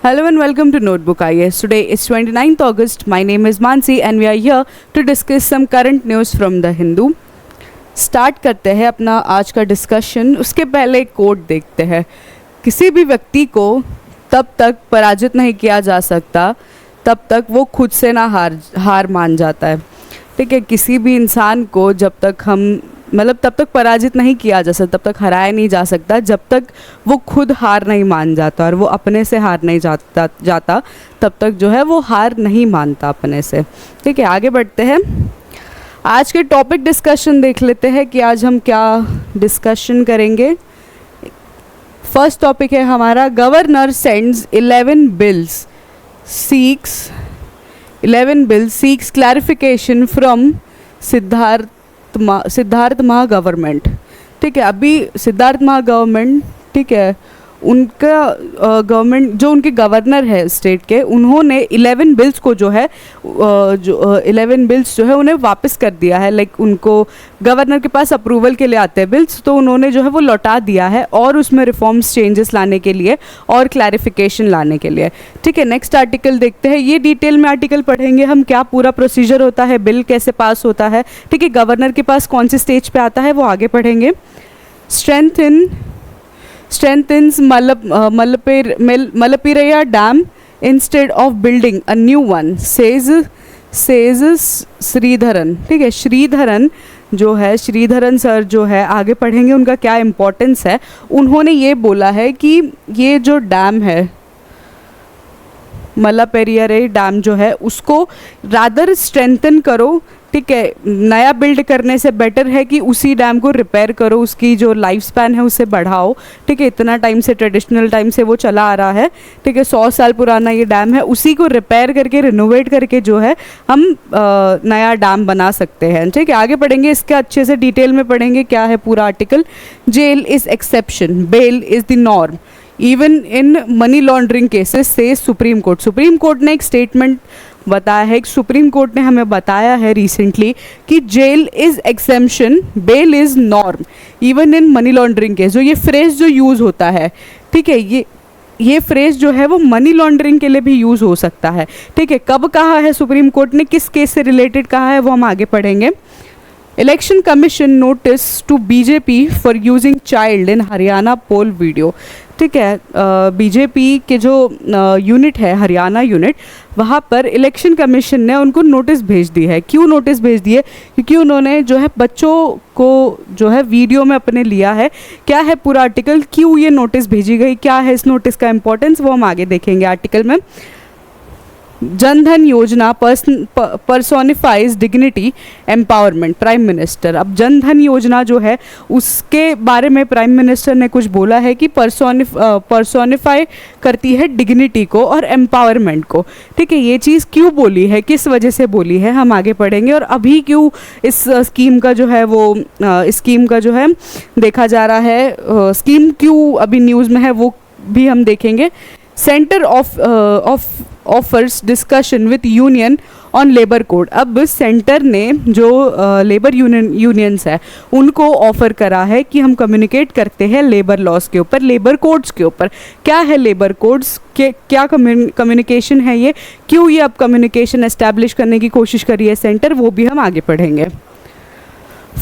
Hello and welcome to Notebook IS. Today is 29th August. My name is Mansi and we are here to discuss some current news from the Hindu. Start करते हैं अपना आज का discussion. उसके पहले एक coat देखते हैं. किसी भी व्यक्ति को तब तक पराजित नहीं किया जा सकता तब तक वो खुद से ना हार मान जाता है. ठीक है, किसी भी इंसान को जब तक हम तब तक पराजित नहीं किया जा सकता, तब तक हराया नहीं जा सकता जब तक वो खुद हार नहीं मान जाता और वो अपने से हार नहीं जाता तब तक जो है वो हार नहीं मानता अपने से. ठीक है, आगे बढ़ते हैं. आज के टॉपिक डिस्कशन देख लेते हैं कि आज हम क्या डिस्कशन करेंगे. फर्स्ट टॉपिक है हमारा governor sends 11 bills seeks clarification from Siddaramaiah government. ठीक है, अभी सिद्धार्थ महा गवर्नमेंट, ठीक है, उनका गवर्नमेंट जो उनके गवर्नर है स्टेट के, उन्होंने 11 बिल्स को जो है 11 बिल्स जो है उन्हें वापस कर दिया है. लाइक उनको गवर्नर के पास अप्रूवल के लिए आते हैं बिल्स, तो उन्होंने जो है वो लौटा दिया है और उसमें रिफॉर्म्स चेंजेस लाने के लिए और क्लैरिफिकेशन लाने के लिए. ठीक है, नेक्स्ट आर्टिकल देखते हैं. ये डिटेल में आर्टिकल पढ़ेंगे हम, क्या पूरा प्रोसीजर होता है, बिल कैसे पास होता है. ठीक है, गवर्नर के पास कौन से स्टेज पे आता है वो आगे पढ़ेंगे. strengthens Malappiraya Dam instead of building a new one, says Sreedharan. ठीक है, श्रीधरन जो है, श्रीधरन सर जो है, आगे पढ़ेंगे उनका क्या इम्पोर्टेंस है. उन्होंने ये बोला है कि ये जो डैम है मल्लापेरियारे डैम जो है उसको रादर स्ट्रेंथन करो. ठीक है, नया बिल्ड करने से बेटर है कि उसी डैम को रिपेयर करो, उसकी जो लाइफ स्पैन है उसे बढ़ाओ. ठीक है, इतना टाइम से, ट्रेडिशनल टाइम से वो चला आ रहा है. ठीक है, 100 साल पुराना ये डैम है, उसी को रिपेयर करके रिनोवेट करके जो है हम नया डैम बना सकते हैं. ठीक है, आगे पढ़ेंगे, इसके अच्छे से डिटेल में पढ़ेंगे क्या है पूरा article. Jail is exception, bail is the norm even in money laundering cases, says supreme court. Supreme court ने एक स्टेटमेंट बताया है, सुप्रीम कोर्ट ने हमें बताया है रिसेंटली कि jail is exemption, bail is norm even in money laundering case. जो ये फ्रेज जो यूज़ होता है, ठीक है, ये फ्रेज जो है वो मनी लॉन्ड्रिंग के लिए भी यूज़ हो सकता है. ठीक है, कब कहा है सुप्रीम कोर्ट ने, किस केस से रिलेटेड कहा है वो हम आगे पढ़ेंगे. Election commission notice to BJP for using child in Haryana poll video. ठीक है, बीजेपी के जो यूनिट है, हरियाणा यूनिट, वहाँ पर इलेक्शन कमीशन ने उनको नोटिस भेज दी है. क्यों नोटिस भेज दी है? क्योंकि उन्होंने जो है बच्चों को जो है वीडियो में अपने लिया है. क्या है पूरा आर्टिकल, क्यों ये नोटिस भेजी गई, क्या है इस नोटिस का इंपॉर्टेंस, वो हम आगे देखेंगे आर्टिकल में. जन धन योजना पर्सोनिफाइज डिग्निटी एम्पावरमेंट, प्राइम मिनिस्टर. अब जन धन योजना जो है उसके बारे में प्राइम मिनिस्टर ने कुछ बोला है कि पर्सोनिफाई करती है डिग्निटी को और एम्पावरमेंट को. ठीक है, ये चीज़ क्यों बोली है, किस वजह से बोली है, हम आगे पढ़ेंगे. और अभी क्यों इस स्कीम का जो है वो स्कीम का जो है देखा जा रहा है, स्कीम क्यों अभी न्यूज़ में है वो भी हम देखेंगे. Centre offers discussion with union on labour code. अब सेंटर ने जो लेबर यूनियंस है उनको ऑफर करा है कि हम कम्युनिकेट करते हैं लेबर लॉस के ऊपर, लेबर कोड्स के ऊपर. क्या है लेबर कोड्स के, क्या कम्युनिकेशन है ये, क्यों ये अब कम्युनिकेशन एस्टैब्लिश करने की कोशिश करी है सेंटर, वो भी हम आगे पढ़ेंगे.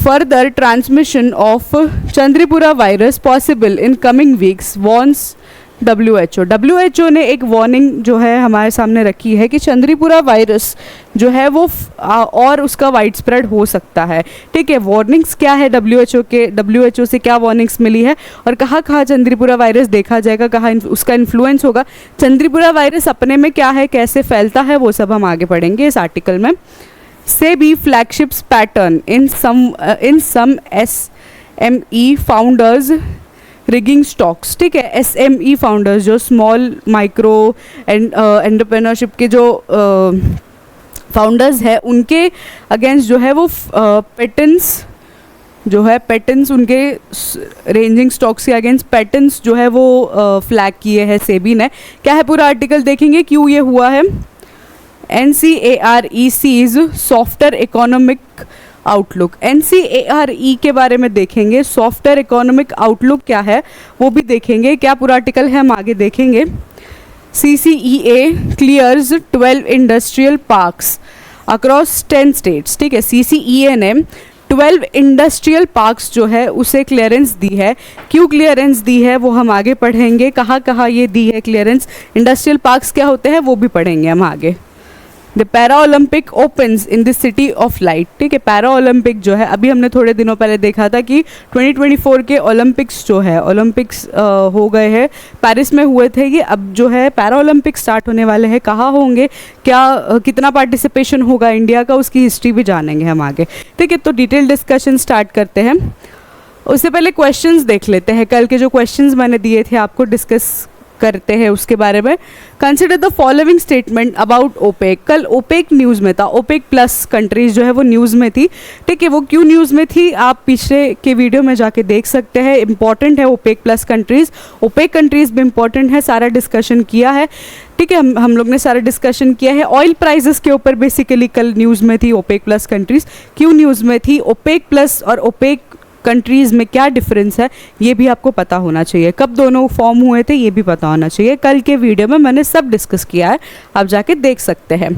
Further transmission of Chandipura virus possible in coming weeks, warns WHO ने एक वार्निंग जो है हमारे सामने रखी है कि चंद्रीपुरा वायरस जो है वो और उसका वाइड स्प्रेड हो सकता है. ठीक है, वार्निंग्स क्या है WHO से क्या वार्निंग्स मिली है और कहाँ चंद्रीपुरा वायरस देखा जाएगा, कहाँ उसका इन्फ्लुएंस होगा, चंद्रीपुरा वायरस अपने में क्या है, कैसे फैलता है, वो सब हम आगे पढ़ेंगे इस आर्टिकल में. SEBI flagships pattern in some SME founders rigging stocks. ठीक है, SME फाउंडर्स जो स्मॉल माइक्रो एंटरप्रेन्योरशिप के जो फाउंडर्स है उनके अगेंस्ट जो है वो पेटेंट्स उनके रेंजिंग स्टॉक्स के अगेंस्ट पेटेंट्स जो है वो फ्लैग किए हैं सेबी ने. क्या है पूरा आर्टिकल देखेंगे क्यों ये हुआ है. NCARE sees software economic outlook. NCARE के बारे में देखेंगे, सॉफ्टवेयर इकोनॉमिक आउटलुक क्या है वो भी देखेंगे. क्या पूरा आर्टिकल है हम आगे देखेंगे. CCEA clears 12 industrial parks across 10 states. ठीक है, CCEA ने 12 इंडस्ट्रियल पार्क्स जो है उसे क्लियरेंस दी है। क्यों क्लियरेंस दी है वो हम आगे पढ़ेंगे, कहाँ कहाँ ये दी है क्लियरेंस, इंडस्ट्रियल पार्क्स क्या होते हैं वो भी पढ़ेंगे हम आगे। The para Olympic opens in the city of light. ठीक है, पैरा ओलंपिक जो है अभी हमने थोड़े दिनों पहले देखा था कि 2024 के ओलंपिक्स जो है ओलंपिक्स हो गए हैं, पेरिस में हुए थे ये, अब जो है पैरा ओलंपिक स्टार्ट होने वाले हैं। कहाँ होंगे, क्या कितना पार्टिसिपेशन होगा इंडिया का, उसकी हिस्ट्री भी जानेंगे हम आगे। ठीक है, तो डिटेल डिस्कशन स्टार्ट करते हैं। उससे पहले क्वेश्चंस देख लेते हैं, कल के जो क्वेश्चंस मैंने दिए थे आपको डिस्कस करते हैं उसके बारे में। Consider the following statement about OPEC. कल ओपेक न्यूज़ में था, ओपेक प्लस कंट्रीज जो है वो न्यूज़ में थी। ठीक है, वो क्यों न्यूज़ में थी आप पिछले के वीडियो में जाके देख सकते हैं। इंपॉर्टेंट है OPEC plus countries, OPEC countries भी इंपॉर्टेंट है, सारा डिस्कशन किया है। ठीक है, हम लोग ने सारा डिस्कशन किया है। ऑयल प्राइसेस के ऊपर बेसिकली कल न्यूज़ में थी ओपेक प्लस कंट्रीज। क्यों न्यूज़ में थी, ओपेक प्लस और ओपेक कंट्रीज़ में क्या डिफरेंस है ये भी आपको पता होना चाहिए, कब दोनों फॉर्म हुए थे ये भी पता होना चाहिए। कल के वीडियो में मैंने सब डिस्कस किया है, आप जाके देख सकते हैं।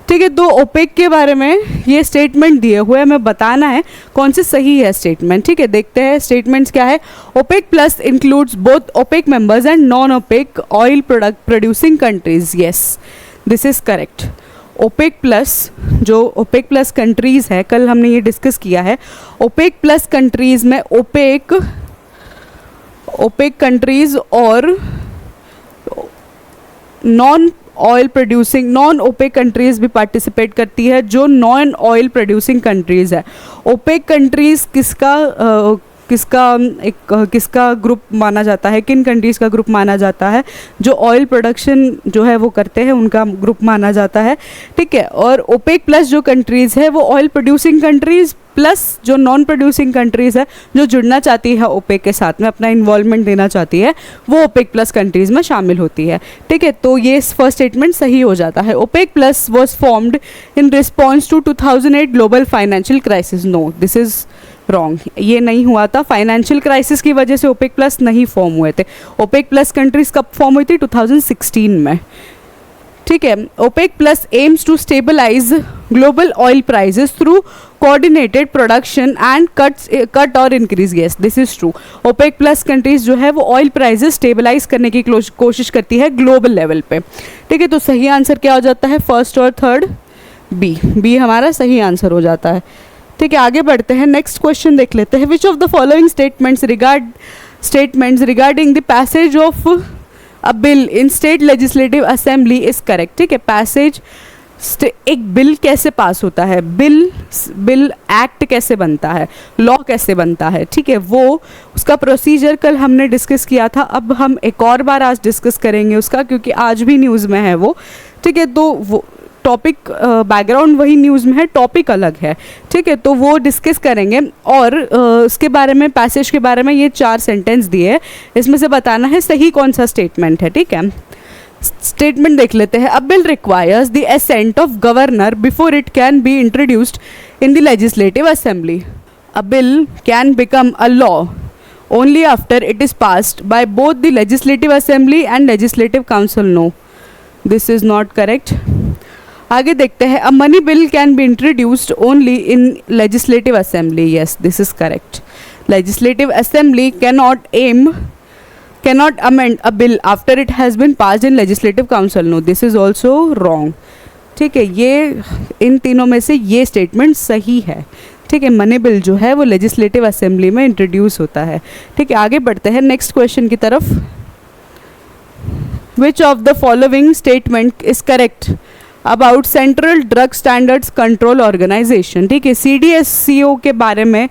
ठीक है, तो ओपेक के बारे में ये स्टेटमेंट दिए हुए हैं, हमें बताना है कौन से सही है स्टेटमेंट। ठीक है, देखते हैं स्टेटमेंट्स क्या है। OPEC plus includes both OPEC members and non OPEC oil product producing countries. Yes, this is correct. OPEC plus जो ओपेक प्लस कंट्रीज़ है, कल हमने ये डिस्कस किया है। ओपेक प्लस कंट्रीज़ में ओपेक कंट्रीज़ और non oil producing, non OPEC countries भी पार्टिसिपेट करती है, जो नॉन ऑयल प्रोड्यूसिंग कंट्रीज़ है। ओपेक कंट्रीज़ किसका ग्रुप माना जाता है, किन कंट्रीज़ का ग्रुप माना जाता है, जो ऑयल प्रोडक्शन जो है वो करते हैं उनका ग्रुप माना जाता है। ठीक है, और ओपेक प्लस जो कंट्रीज़ है वो ऑयल प्रोड्यूसिंग कंट्रीज़ प्लस जो नॉन प्रोड्यूसिंग कंट्रीज़ है जो जुड़ना चाहती है ओपेक के साथ में, अपना इन्वॉल्वमेंट देना चाहती है, वो ओपेक प्लस कंट्रीज़ में शामिल होती है। ठीक है, तो ये फर्स्ट स्टेटमेंट सही हो जाता है। OPEC plus was formed in response to 2008 global financial crisis. No, this is wrong, ये नहीं हुआ था। फाइनेंशियल क्राइसिस की वजह से ओपेक प्लस नहीं फॉर्म हुए थे। ओपेक प्लस कंट्रीज़ कब फॉर्म हुई थी, 2016 में। ठीक है, OPEC plus aims to stabilize global oil prices through coordinated production and cut और increase. Yes, this is true. OPEC plus countries जो है वो ऑयल प्राइसेस स्टेबलाइज करने की कोशिश करती है ग्लोबल लेवल पे। ठीक है, तो सही आंसर क्या हो जाता है, फर्स्ट और थर्ड, बी हमारा सही आंसर हो जाता है। ठीक है, आगे बढ़ते हैं, नेक्स्ट क्वेश्चन देख लेते हैं। Which of the following statements regarding the passage of a bill in state legislative assembly is correct. ठीक है, पैसेज, एक बिल कैसे पास होता है, बिल एक्ट कैसे बनता है, लॉ कैसे बनता है। ठीक है, वो उसका प्रोसीजर कल हमने डिस्कस किया था, अब हम एक और बार आज डिस्कस करेंगे उसका, क्योंकि आज भी न्यूज़ में है वो। ठीक है, तो वो टॉपिक बैकग्राउंड वही न्यूज़ में है, टॉपिक अलग है। ठीक है, तो वो डिस्कस करेंगे। और उसके बारे में, पैसेज के बारे में ये 4 सेंटेंस दिए हैं, इसमें से बताना है सही कौन सा स्टेटमेंट है। ठीक है, स्टेटमेंट देख लेते हैं। A bill requires the assent of governor before it can be introduced in the legislative assembly. A bill can become a law only after it is passed by both the legislative assembly and legislative council. No, this is not correct. आगे देखते हैं। A money bill can be introduced only in legislative assembly. Yes, this is correct. Legislative assembly cannot amend a bill after it has been passed in legislative council. No, this is also wrong. ठीक है, ये इन तीनों में से ये statement सही है। ठीक है, मनी बिल जो है वो लेजिस्लेटिव असेंबली में इंट्रोड्यूस होता है। ठीक है, आगे बढ़ते हैं नेक्स्ट क्वेश्चन की तरफ। Which of the following statement is correct about central drug standards control organisation. ठीक है, CDSCO के बारे में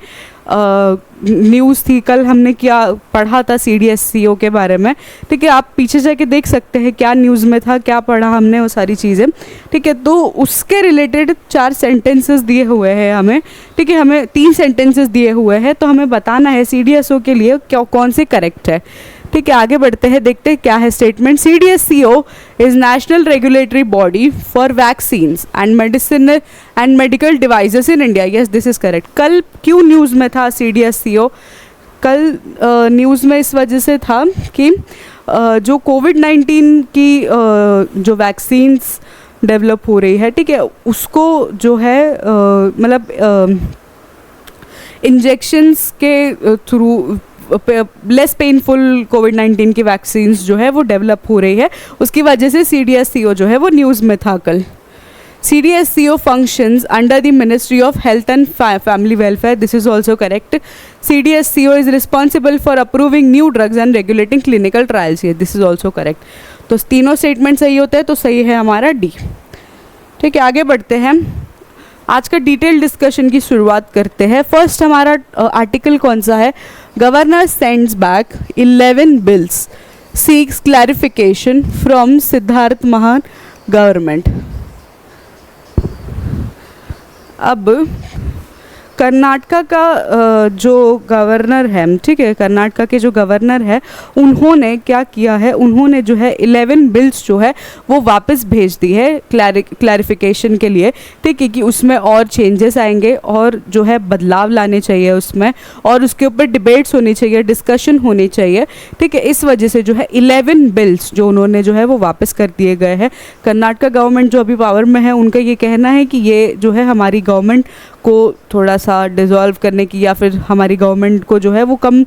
न्यूज़ थी, कल हमने क्या पढ़ा था CDSCO के बारे में। ठीक है, आप पीछे जाके देख सकते हैं क्या न्यूज़ में था, क्या पढ़ा हमने, वो सारी चीज़ें। ठीक है, तो उसके रिलेटेड 4 सेंटेंसेस दिए हुए हैं हमें। ठीक है, हमें 3 सेंटेंसेस दिए हुए हैं, तो हमें बताना है CDSCO के लिए क्या कौन से करेक्ट है। ठीक है, आगे बढ़ते हैं, देखते हैं क्या है statement. CDSCO is national regulatory body for vaccines and medicine and medical devices in India. Yes, this is correct. कल क्यों न्यूज़ में था CDSCO? कल न्यूज़ में इस वजह से था कि जो कोविड-19 की जो वैक्सीन्स डेवलप हो रही है, ठीक है, उसको जो है मतलब इंजेक्शंस के थ्रू लेस पेनफुल कोविड-19 की वैक्सीन्स जो है वो डेवलप हो रही है, उसकी वजह से CDSCO जो है वो न्यूज़ में था कल। CDSCO functions under the Ministry of Health and Family Welfare. This is also correct. CDSCO is responsible for approving new drugs and regulating clinical trials here. This is also correct. तो तीनों statement सही होते हैं, तो सही है हमारा D। ठीक है, आगे बढ़ते हैं। आज का डिटेल डिस्कशन की शुरुआत करते हैं। फर्स्ट हमारा आर्टिकल कौन सा है? Governor sends back 11 bills, seeks clarification from Siddaramaiah government. अब कर्नाटका का जो गवर्नर है, ठीक है, कर्नाटका के जो गवर्नर है, उन्होंने क्या किया है, उन्होंने जो है 11 बिल्स जो है वो वापस भेज दी है क्लैरिफिकेशन के लिए, ठीक है, कि उसमें और चेंजेस आएंगे और जो है बदलाव लाने चाहिए उसमें, और उसके ऊपर डिबेट्स होनी चाहिए, डिस्कशन होनी चाहिए, ठीक है। इस वजह से जो है 11 बिल्स जो उन्होंने जो है वो वापस कर दिए गए हैं। कर्नाटका गवर्नमेंट जो अभी पावर में है, उनका ये कहना है कि ये जो है हमारी गवर्नमेंट को थोड़ा सा डिसॉल्व करने की, या फिर हमारी गवर्नमेंट को जो है वो कम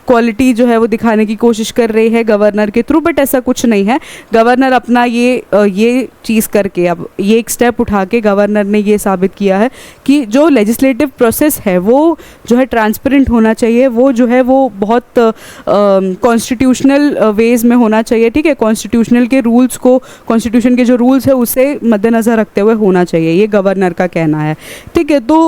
क्वालिटी जो है वो दिखाने की कोशिश कर रही है गवर्नर के थ्रू, बट ऐसा कुछ नहीं है। गवर्नर अपना ये चीज़ करके, अब ये एक स्टेप उठा के गवर्नर ने ये साबित किया है कि जो लेजिस्लेटिव प्रोसेस है वो जो है ट्रांसपेरेंट होना चाहिए, वो जो है वो बहुत कॉन्स्टिट्यूशनल वेज में होना चाहिए, ठीक है। कॉन्स्टिट्यूशनल के रूल्स को, कॉन्स्टिट्यूशन के जो रूल्स है उसे मद्देनज़र रखते हुए होना चाहिए, ये गवर्नर का कहना है, ठीक है। तो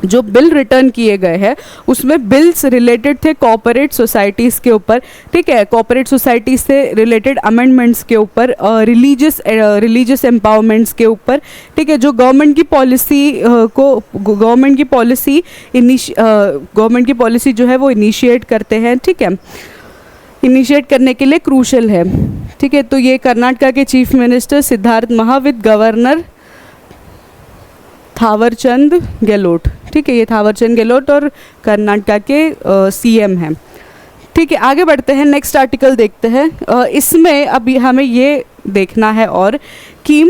जो बिल रिटर्न किए गए हैं उसमें बिल्स रिलेटेड थे कॉर्पोरेट सोसाइटीज़ के ऊपर, ठीक है, कॉर्पोरेट सोसाइटीज़ से रिलेटेड अमेंडमेंट्स के ऊपर, रिलीजियस एम्पावरमेंट्स के ऊपर, ठीक है, जो गवर्नमेंट की पॉलिसी जो है वो इनिशिएट करते हैं, ठीक है, इनिशिएट करने के लिए क्रूशल है, ठीक है। तो ये कर्नाटका के चीफ मिनिस्टर सिद्धार्थ महा विद गवर्नर थावरचंद गहलोत, ठीक है, ये थावरचंद गहलोत और कर्नाटका के CM हैं, ठीक है। आगे बढ़ते हैं, नेक्स्ट आर्टिकल देखते हैं। इसमें अभी हमें ये देखना है और कि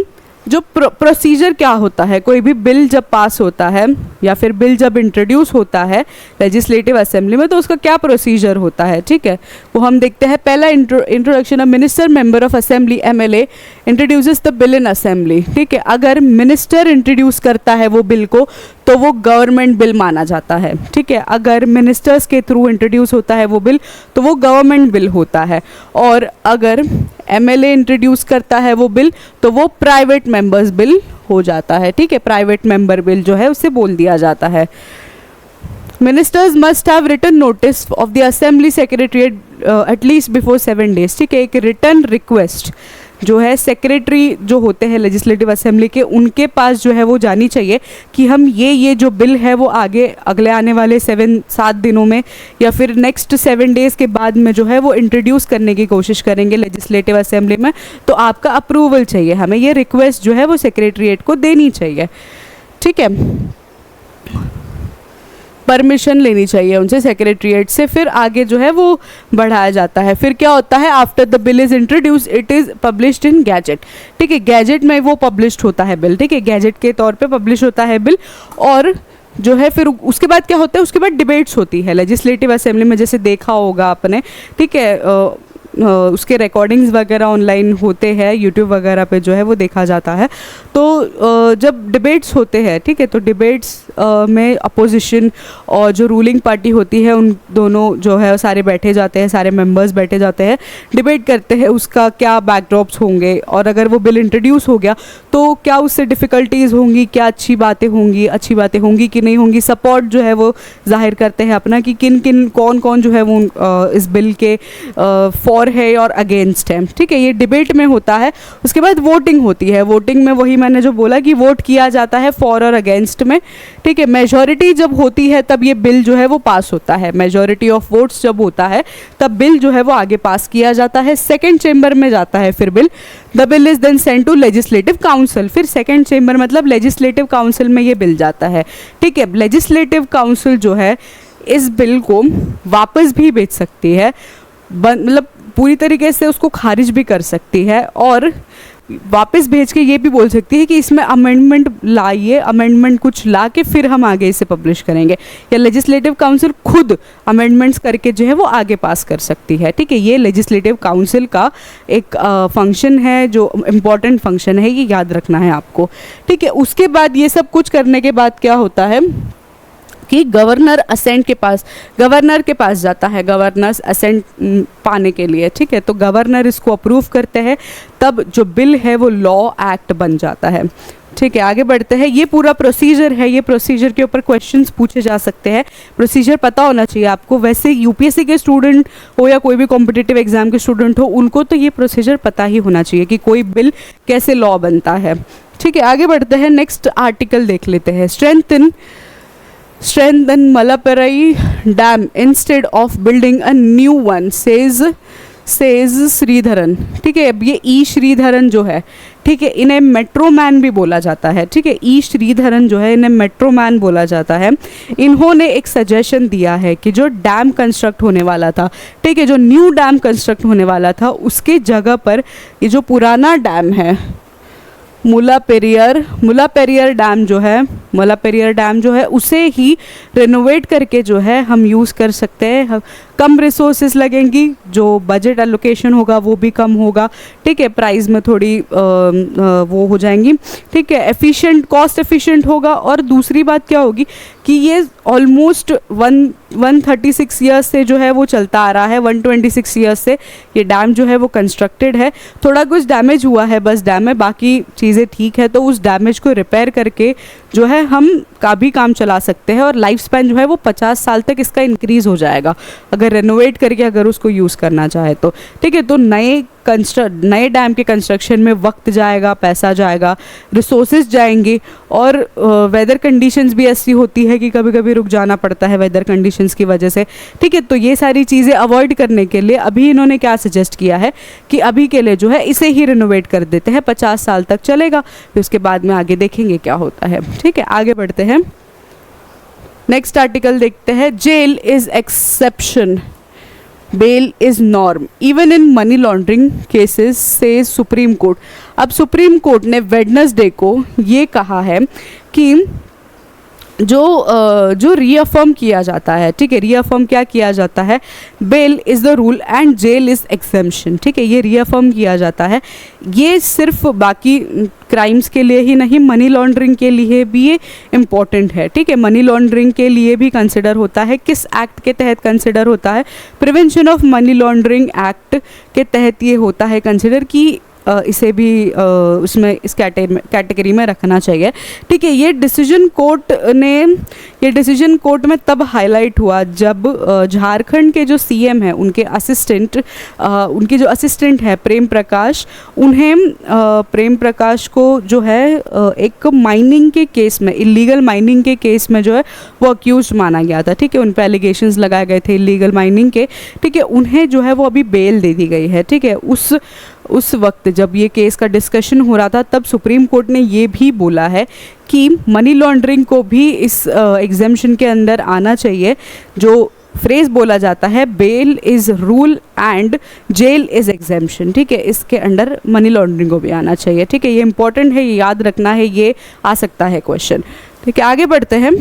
जो प्रोसीजर क्या होता है, कोई भी बिल जब पास होता है या फिर बिल जब इंट्रोड्यूस होता है लेजिस्लेटिव असेंबली में, तो उसका क्या प्रोसीजर होता है, ठीक है, वो हम देखते हैं। पहला introduction, a minister member of assembly MLA introduces the bill in assembly, ठीक है। अगर मिनिस्टर इंट्रोड्यूस करता है वो बिल को तो वो गवर्नमेंट बिल माना जाता है, ठीक है। अगर मिनिस्टर्स के थ्रू इंट्रोड्यूस होता है वो बिल तो वो गवर्नमेंट बिल होता है, और अगर MLA इंट्रोड्यूस करता है वो बिल तो वो प्राइवेट मेंबर्स बिल हो जाता है, ठीक है, प्राइवेट मेंबर बिल जो है उसे बोल दिया जाता है। Ministers must have written notice of the assembly secretariat at least before 7 days, ठीक है। एक रिटर्न रिक्वेस्ट जो है सेक्रेटरी जो होते हैं लेजिस्लेटिव असेंबली के, उनके पास जो है वो जानी चाहिए कि हम ये जो बिल है वो आगे अगले आने वाले 7 दिनों में या फिर नेक्स्ट 7 days के बाद में जो है वो इंट्रोड्यूस करने की कोशिश करेंगे लेजिस्लेटिव असेंबली में, तो आपका अप्रूवल चाहिए, हमें ये रिक्वेस्ट जो है वो सेक्रेटरीट को देनी चाहिए, ठीक है, परमिशन लेनी चाहिए उनसे सेक्रेटरीट से, फिर आगे जो है वो बढ़ाया जाता है। फिर क्या होता है, after the bill is introduce it is published in gadget, ठीक है, गैजेट में वो पब्लिश्ड होता है बिल, ठीक है, गैजेट के तौर पे पब्लिश होता है बिल। और जो है फिर उसके बाद क्या होता है, उसके बाद डिबेट्स होती है लेजिस्लेटिव असेंबली में, जैसे देखा होगा आपने, ठीक है, उसके रिकॉर्डिंग्स वगैरह ऑनलाइन होते हैं, यूट्यूब वगैरह पे जो है वो देखा जाता है। तो जब डिबेट्स होते हैं, ठीक है, तो डिबेट्स में अपोजिशन और जो रूलिंग पार्टी होती है उन दोनों जो है सारे बैठे जाते हैं, सारे मेंबर्स बैठे जाते हैं, डिबेट करते हैं उसका क्या बैकड्रॉप्स होंगे, और अगर वो बिल इंट्रोड्यूस हो गया तो क्या उससे डिफ़िकल्टीज़ होंगी, क्या अच्छी बातें होंगी कि नहीं होंगी, सपोर्ट जो है वो जाहिर करते हैं अपना कि कौन जो है वो इस बिल के फॉर है और अगेंस्ट है, ठीक है, ये डिबेट में होता है। उसके बाद वोटिंग होती है, वोटिंग में वही मैंने जो बोला कि वोट किया जाता है फॉर और अगेंस्ट में, ठीक है। मेजॉरिटी जब होती है तब ये बिल जो है वो पास होता है, मेजॉरिटी ऑफ वोट्स जब होता है तब बिल जो है वो आगे पास किया जाता है, सेकेंड चेंबर में जाता है फिर bill. The bill is then send to legislative council, फिर सेकेंड चेंबर मतलब लेजिस्लेटिव काउंसिल में ये बिल जाता है, ठीक है। लेजिस्लेटिव काउंसिल जो है इस बिल को वापस भी भेज सकती है, मतलब पूरी तरीके से उसको खारिज भी कर सकती है, और वापस भेज के ये भी बोल सकती है कि इसमें अमेंडमेंट लाइए, अमेंडमेंट कुछ ला के फिर हम आगे इसे पब्लिश करेंगे, या लेजिस्लेटिव काउंसिल खुद अमेंडमेंट्स करके जो है वो आगे पास कर सकती है। ठीक है, ये लेजिस्लेटिव काउंसिल का एक फंक्शन है, जो इम्पॉर्टेंट फंक्शन है, ये याद रखना है आपको। ठीक है, उसके बाद ये सब कुछ करने के बाद क्या होता है कि गवर्नर के पास जाता है, गवर्नर्स असेंट पाने के लिए। ठीक है, तो गवर्नर इसको अप्रूव करते हैं, तब जो बिल है वो लॉ एक्ट बन जाता है। ठीक है, आगे बढ़ते हैं। ये पूरा प्रोसीजर है, ये प्रोसीजर के ऊपर क्वेश्चंस पूछे जा सकते हैं, प्रोसीजर पता होना चाहिए आपको। वैसे यूपीएससी के स्टूडेंट हो या कोई भी कॉम्पिटिटिव एग्जाम के स्टूडेंट हो, उनको तो ये प्रोसीजर पता ही होना चाहिए कि कोई बिल कैसे लॉ बनता है। ठीक है, आगे बढ़ते हैं, नेक्स्ट आर्टिकल देख लेते हैं। strengthen Malaparai Dam instead of building a new one, says Sreedharan. ठीक है, अब ये ई श्रीधरन जो है, ठीक है, इन्हें मेट्रो मैन भी बोला जाता है। ठीक है, ई श्रीधरन जो है, इन्हें मेट्रो मैन बोला जाता है। इन्होंने एक सजेशन दिया है कि जो डैम कंस्ट्रक्ट होने वाला था, ठीक है, जो न्यू डैम कंस्ट्रक्ट होने वाला था, उसके जगह पर ये जो पुराना डैम है मुलापेरियर डैम जो है उसे ही रेनोवेट करके जो है हम यूज़ कर सकते हैं। कम रिसोर्सेज लगेंगी, जो बजट एलोकेशन होगा वो भी कम होगा। ठीक है, प्राइस में थोड़ी वो हो जाएंगी। ठीक है, कॉस्ट एफिशिएंट होगा। और दूसरी बात क्या होगी कि ये ऑलमोस्ट 136 ईयर्स से जो है वो चलता आ रहा है, 126 ईयर्स से ये डैम जो है वो कंस्ट्रक्टेड है। थोड़ा कुछ डैमेज हुआ है बस डैम में, बाकी चीज़ें ठीक है। तो उस डैमेज को रिपेयर करके जो है हम का भी काम चला सकते हैं, और लाइफ स्पैन जो है वो 50 साल तक इसका इंक्रीज़ हो जाएगा अगर रेनोवेट करके अगर उसको यूज़ करना चाहे तो। ठीक है, तो नए डैम के कंस्ट्रक्शन में वक्त जाएगा, पैसा जाएगा, रिसोर्सेज जाएंगे, और वेदर कंडीशंस भी ऐसी होती है कि कभी कभी रुक जाना पड़ता है वेदर कंडीशंस की वजह से। ठीक है, तो ये सारी चीज़ें अवॉइड करने के लिए अभी इन्होंने क्या सजेस्ट किया है कि अभी के लिए जो है इसे ही रिनोवेट कर देते हैं, 50 साल तक चलेगा, फिर उसके बाद में आगे देखेंगे क्या होता है। ठीक है, आगे बढ़ते हैं, नेक्स्ट आर्टिकल देखते हैं। Jail is exception, bail is norm even in money laundering cases, says supreme court. अब सुप्रीम कोर्ट ने वेडनेसडे को ये कहा है कि जो रीअफर्म किया जाता है, ठीक है, रीअफर्म क्या किया जाता है, bail is the rule and jail is exemption. ठीक है, ये रीअफर्म किया जाता है। ये सिर्फ बाकी क्राइम्स के लिए ही नहीं, मनी लॉन्ड्रिंग के लिए भी ये इम्पॉर्टेंट है। ठीक है, मनी लॉन्ड्रिंग के लिए भी कंसिडर होता है। किस एक्ट के तहत कंसिडर होता है? Prevention of money laundering act के तहत ये होता है कंसिडर कि इसे भी उसमें इस कैटेगरी में रखना चाहिए। ठीक है, ये डिसीजन कोर्ट में तब हाईलाइट हुआ जब झारखंड के जो सीएम हैं, उनके जो असिस्टेंट है प्रेम प्रकाश, प्रेम प्रकाश को जो है एक माइनिंग के केस में, इलीगल माइनिंग के केस में जो है वो अक्यूज माना गया था। ठीक है, उन पर एलिगेशंस लगाए गए थे इलीगल माइनिंग के। ठीक है, उन्हें जो है वो अभी बेल दे दी गई है। ठीक है, उस वक्त जब ये केस का डिस्कशन हो रहा था, तब सुप्रीम कोर्ट ने ये भी बोला है कि मनी लॉन्ड्रिंग को भी इस एग्जेम्पशन के अंदर आना चाहिए। जो फ्रेज बोला जाता है, bail is rule and jail is exemption. ठीक है, इसके अंडर मनी लॉन्ड्रिंग को भी आना चाहिए। ठीक है, ये इंपॉर्टेंट है, ये याद रखना है, ये आ सकता है क्वेश्चन। ठीक है, आगे बढ़ते हैं।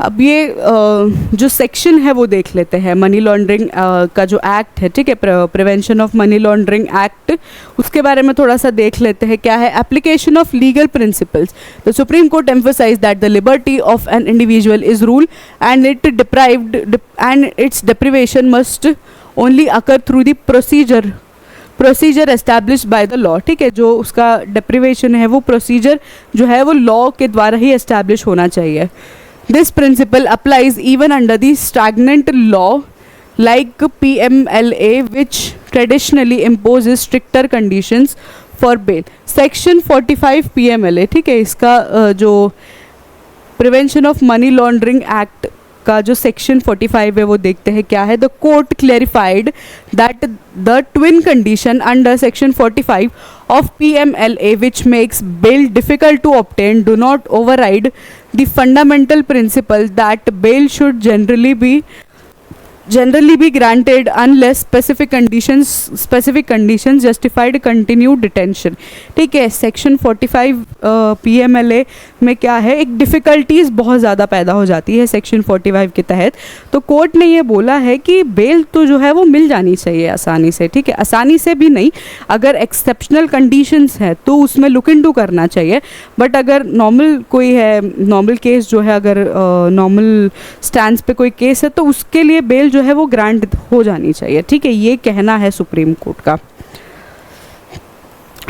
अब ये जो सेक्शन है वो देख लेते हैं, मनी लॉन्ड्रिंग का जो एक्ट है, ठीक है, prevention of money laundering act, उसके बारे में थोड़ा सा देख लेते हैं क्या है। Application of legal principles, the supreme court emphasise that the liberty of an individual is rule and its deprivation must only occur through the procedure established by the law. ठीक है, जो उसका डिप्रिवेशन है वो प्रोसीजर जो है वो law के द्वारा ही एस्टैब्लिश होना चाहिए। This principle applies even under the stagnant law like PMLA, which traditionally imposes stricter conditions for bail. Section 45 PMLA, ठीक है, इसका जो prevention of money laundering act का जो सेक्शन 45 है वो देखते हैं क्या है। The court clarified that the twin condition under section 45 of PMLA which makes bail difficult to obtain do not override the fundamental principle that bail should generally be granted unless specific conditions justified continued detention। ठीक है, section 45 PMLA में क्या है, एक difficulties बहुत ज़्यादा पैदा हो जाती है सेक्शन 45 के तहत। तो कोर्ट ने ये बोला है कि बेल तो जो है वो मिल जानी चाहिए आसानी से। ठीक है, आसानी से भी नहीं, अगर एक्सेप्शनल कंडीशंस है तो उसमें लुक इनटू करना चाहिए। बट अगर नॉर्मल कोई है, नॉर्मल केस जो है, अगर नॉर्मल स्टैंड पे कोई केस है तो उसके लिए बेल जो है वो ग्रांट हो जानी चाहिए। ठीक है, ये कहना है सुप्रीम कोर्ट का।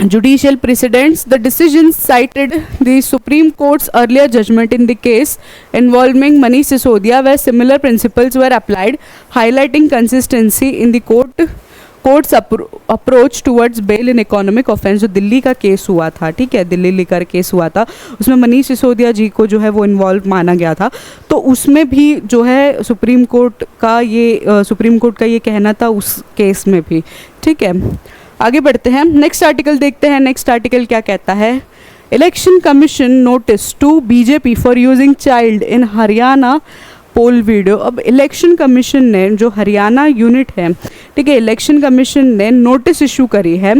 Judicial precedents, the decisions cited the Supreme Court's earlier judgment in the case involving Manish Sisodia where similar principles were applied, highlighting consistency in the courts approach towards bail in economic offence. जो दिल्ली का case हुआ था, ठीक है, Delhi liquor case हुआ था, उसमें मनीष सिसोदिया जी को जो है वो इन्वॉल्व माना गया था। तो उसमें भी जो है सुप्रीम कोर्ट का ये कहना था उस केस में भी। ठीक है, आगे बढ़ते हैं, नेक्स्ट आर्टिकल देखते हैं। नेक्स्ट आर्टिकल क्या कहता है, election commission notice to BJP for using child in Haryana poll video. अब इलेक्शन कमीशन ने, जो हरियाणा यूनिट है, ठीक है, इलेक्शन कमीशन ने नोटिस इशू करी है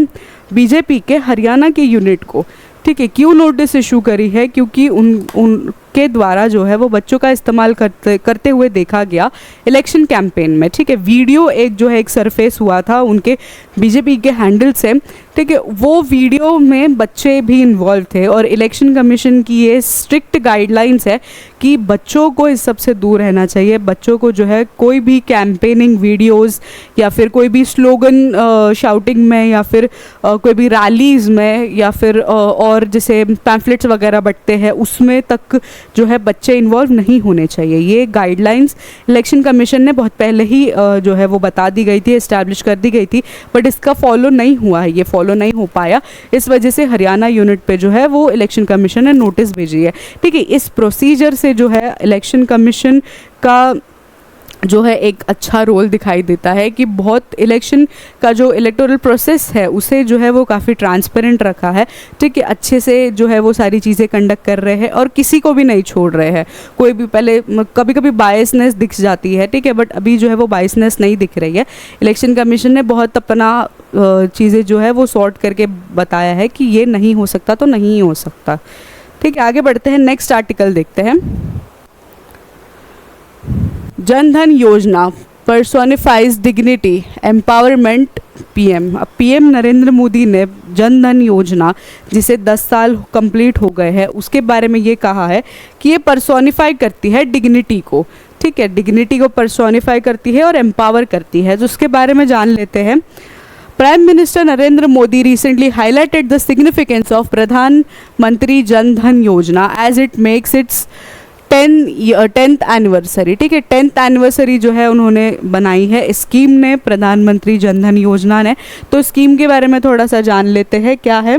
बीजेपी के हरियाणा के यूनिट को। ठीक है, क्यों नोटिस इशू करी है, क्योंकि उनके द्वारा जो है वो बच्चों का इस्तेमाल करते हुए देखा गया इलेक्शन कैंपेन में। ठीक है, वीडियो एक सरफेस हुआ था उनके बीजेपी के हैंडल से। ठीक है, वो वीडियो में बच्चे भी इन्वॉल्व थे और इलेक्शन कमीशन की ये स्ट्रिक्ट गाइडलाइंस है कि बच्चों को इस सब से दूर रहना चाहिए। बच्चों को जो है कोई भी कैंपेनिंग वीडियोस या फिर कोई भी स्लोगन शाउटिंग में या फिर कोई भी रैलीज़ में या फिर और जैसे पैम्फलेट्स वगैरह बंटते हैं उसमें तक जो है बच्चे इन्वॉल्व नहीं होने चाहिए। ये गाइडलाइंस इलेक्शन कमीशन ने बहुत पहले ही जो है वो बता दी गई थी, इस्टेब्लिश कर दी गई थी, बट इसका फॉलो नहीं हुआ है, ये फॉलो नहीं हो पाया। इस वजह से हरियाणा यूनिट पे जो है वो इलेक्शन कमीशन ने नोटिस भेजी है। ठीक है, इस प्रोसीजर से जो है इलेक्शन कमीशन का जो है एक अच्छा रोल दिखाई देता है कि बहुत इलेक्शन का जो इलेक्टोरल प्रोसेस है उसे जो है वो काफ़ी ट्रांसपेरेंट रखा है। ठीक है, अच्छे से जो है वो सारी चीज़ें कंडक्ट कर रहे हैं और किसी को भी नहीं छोड़ रहे हैं। कोई भी, पहले कभी कभी बायसनेस दिख जाती है, ठीक है, बट अभी जो है वो बायसनेस नहीं दिख रही है। इलेक्शन कमीशन ने बहुत अपना चीज़ें जो है वो सॉर्ट करके बताया है कि ये नहीं हो सकता तो नहीं हो सकता। ठीक है, आगे बढ़ते हैं, नेक्स्ट आर्टिकल देखते हैं। जन धन योजना पर्सोनिफाइज डिग्निटी एम्पावरमेंट पीएम। अब पीएम नरेंद्र मोदी ने जन धन योजना, जिसे 10 साल कंप्लीट हो गए हैं, उसके बारे में ये कहा है कि ये पर्सोनिफाई करती है डिग्निटी को। ठीक है, डिग्निटी को पर्सोनिफाई करती है और एम्पावर करती है। तो उसके बारे में जान लेते हैं। Prime Minister Narendra Modi recently highlighted the significance of Pradhan Mantri Jan Dhan Yojana as it makes its 10th anniversary. ठीक है, 10th एनिवर्सरी जो है उन्होंने बनाई है इस स्कीम ने, प्रधानमंत्री जन धन योजना ने। तो स्कीम के बारे में थोड़ा सा जान लेते हैं, क्या है।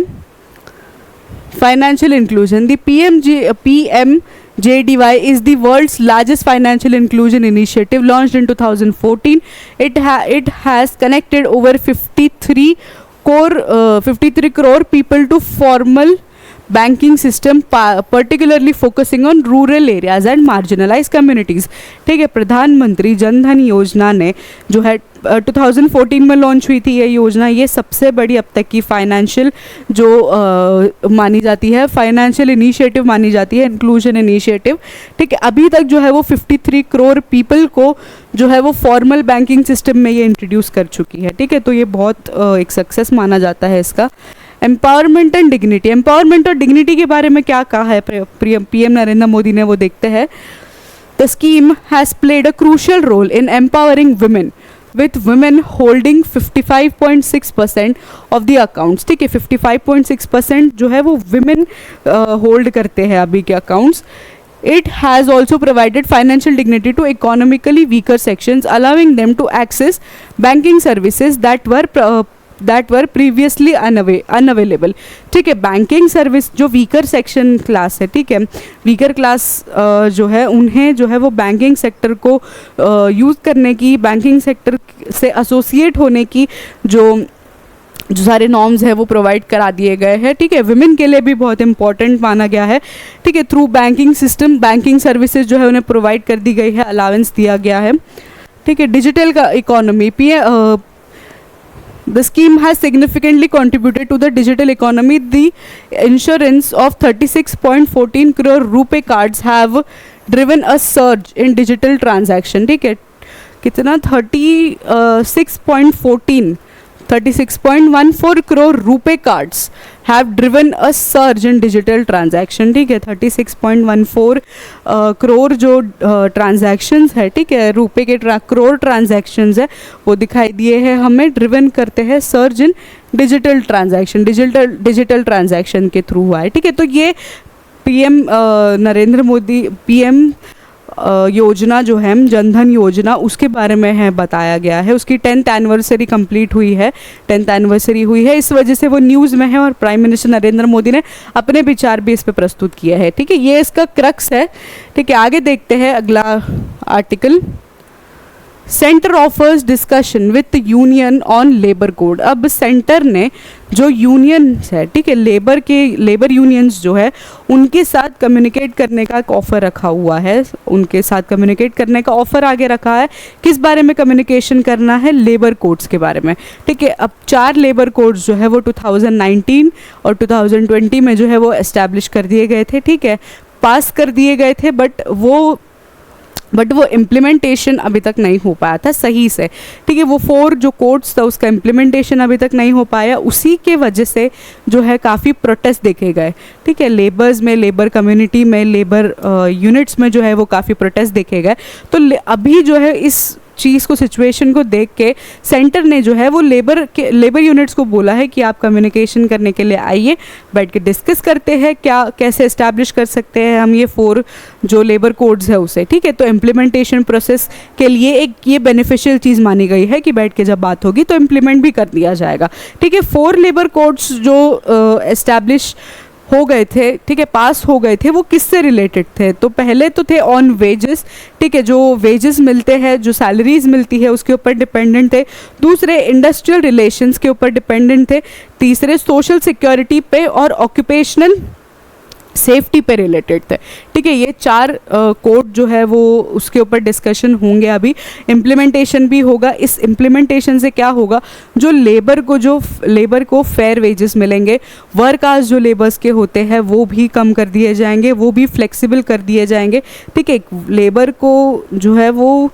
Financial inclusion, the PMJDY is the world's largest financial inclusion initiative launched in 2014. It has connected over 53 crore people to formal banking system, particularly focusing on rural areas and marginalized communities। ठीक है, प्रधानमंत्री जन धन योजना ने जो है 2014 में launch हुई थी ये योजना। ये सबसे बड़ी अब तक की फाइनेंशियल जो मानी जाती है, फाइनेंशियल इनिशिएटिव मानी जाती है, इंक्लूजन इनिशिएटिव। ठीक है, अभी तक जो है वो 53 करोड़ पीपल को जो है वो फॉर्मल बैंकिंग सिस्टम में ये इंट्रोड्यूस कर चुकी है। ठीक है, तो ये बहुत एक सक्सेस माना जाता है इसका। एम्पावरमेंट एंड डिग्निटी, एम्पावरमेंट और डिग्निटी के बारे में क्या कहा है पीएम नरेंद्र मोदी ने, वो देखते हैं। The scheme has played a crucial role in empowering women with women holding 55.6% of the accounts। ठीक है, 55.6% जो है वो women होल्ड करते हैं अभी के accounts. It has also provided financial dignity to economically weaker sections, allowing them to access banking services that were previously unavailable। ठीक है, बैंकिंग सर्विस जो वीकर सेक्शन क्लास है, ठीक है, वीकर क्लास जो है उन्हें जो है वो बैंकिंग सेक्टर को यूज़ करने की, बैंकिंग सेक्टर से एसोसिएट होने की जो जो सारे नॉर्म्स है वो प्रोवाइड करा दिए गए हैं, ठीक है। विमेन के लिए भी बहुत इंपॉर्टेंट माना गया है, ठीक है। Through banking system banking services जो है उन्हें प्रोवाइड कर दी गई है, अलावेंस दिया गया है, ठीक है। डिजिटल का economy The scheme has significantly contributed to the digital economy. The insurance of 36.14 crore RuPay cards have driven a surge in digital transaction, ठीक है। कितना 36.14 crore RuPay cards have driven a surge in digital transaction, ठीक है। 36.14 crore जो transactions है, ठीक है, रुपए के crore ट्रांजैक्शंस है वो दिखाई दिए हैं हमें, ड्रिवन करते हैं सर्ज इन डिजिटल ट्रांजैक्शन, डिजिटल ट्रांजैक्शन के थ्रू हुआ है, ठीक है। तो ये पीएम नरेंद्र मोदी पीएम योजना जो है जनधन योजना, उसके बारे में है बताया गया है। उसकी 10th एनिवर्सरी कंप्लीट हुई है, 10th एनिवर्सरी हुई है, इस वजह से वो न्यूज़ में है और प्राइम मिनिस्टर नरेंद्र मोदी ने अपने विचार भी इस पे प्रस्तुत किए हैं, ठीक है। ये इसका क्रक्स है, ठीक है। आगे देखते हैं अगला article. Centre offers discussion with union on labour code. अब सेंटर ने जो यूनियन है, ठीक है, लेबर यूनियंस जो है उनके साथ कम्युनिकेट करने का एक ऑफ़र रखा हुआ है, उनके साथ कम्युनिकेट करने का ऑफ़र आगे रखा है। किस बारे में कम्युनिकेशन करना है? लेबर कोड्स के बारे में, ठीक है। अब 4 लेबर कोड्स जो है वो 2019 और 2020 में जो है वो एस्टैब्लिश कर दिए गए थे, ठीक है, पास कर दिए गए थे, बट वो इम्प्लीमेंटेशन अभी तक नहीं हो पाया था सही से, ठीक है। वो 4 जो कोड्स था उसका इम्प्लीमेंटेशन अभी तक नहीं हो पाया, उसी के वजह से जो है काफ़ी प्रोटेस्ट देखे गए, ठीक है। लेबर्स में, लेबर कम्युनिटी में, लेबर यूनिट्स में जो है वो काफ़ी प्रोटेस्ट देखे गए। तो अभी जो है इस चीज़ को, सिचुएशन को देख के सेंटर ने जो है वो लेबर यूनिट्स को बोला है कि आप कम्युनिकेशन करने के लिए आइए, बैठ के डिस्कस करते हैं क्या कैसे इस्टेब्लिश कर सकते हैं हम ये 4 जो लेबर कोड्स है उसे, ठीक है। तो इम्प्लीमेंटेशन प्रोसेस के लिए एक ये बेनिफिशियल चीज़ मानी गई है कि बैठ के जब बात होगी तो इम्प्लीमेंट भी कर दिया जाएगा, ठीक है। 4 लेबर कोड्स जो एस्टैब्लिश हो गए थे, ठीक है, पास हो गए थे, वो किससे रिलेटेड थे? तो पहले तो थे ऑन वेजेस, ठीक है, जो वेजेस मिलते हैं, जो सैलरीज मिलती है उसके ऊपर डिपेंडेंट थे। दूसरे इंडस्ट्रियल रिलेशंस के ऊपर डिपेंडेंट थे। तीसरे सोशल सिक्योरिटी पे और ऑक्यूपेशनल सेफ्टी पे रिलेटेड थे, ठीक है। ये 4 कोड जो है वो उसके ऊपर डिस्कशन होंगे, अभी इम्प्लीमेंटेशन भी होगा। इस इम्प्लीमेंटेशन से क्या होगा, जो लेबर को फेयर वेजेस मिलेंगे, वर्क आवर्स जो लेबर्स के होते हैं वो भी कम कर दिए जाएंगे, वो भी फ्लेक्सिबल कर दिए जाएंगे, ठीक है। लेबर को जो है वो